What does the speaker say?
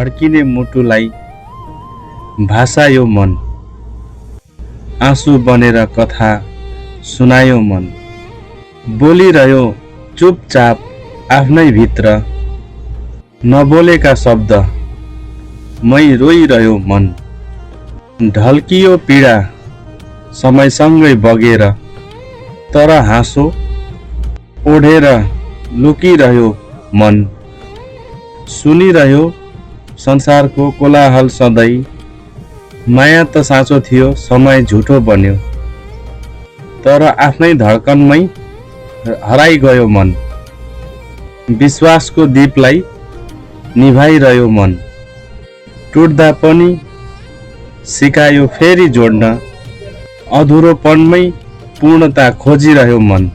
धड्किने मुटुलाई भाषायो मन। आँसु बनेर कथा सुनायो मन। बोलिरह्यो चुपचाप आफ्नै भित्र, नबोलेका शब्द मै रोइरह्यो मन। ढल्कियो पीडा समयसँगै बगेर, तर हाँसो ओढेर लुकिरह्यो मन। सुनिरह्यो संसारको कोलाहल सधैँ, माया त साँचो थियो समय झुटो बन्यो। तर आफ्नै धड्कनमै हराइ गयो मन। विश्वासको दीपलाई निभाइरह्यो मन। टुट्दा पनि सिकायो फेरि जोड्न, अधुरोपनमै पूर्णता खोजिरह्यो मन।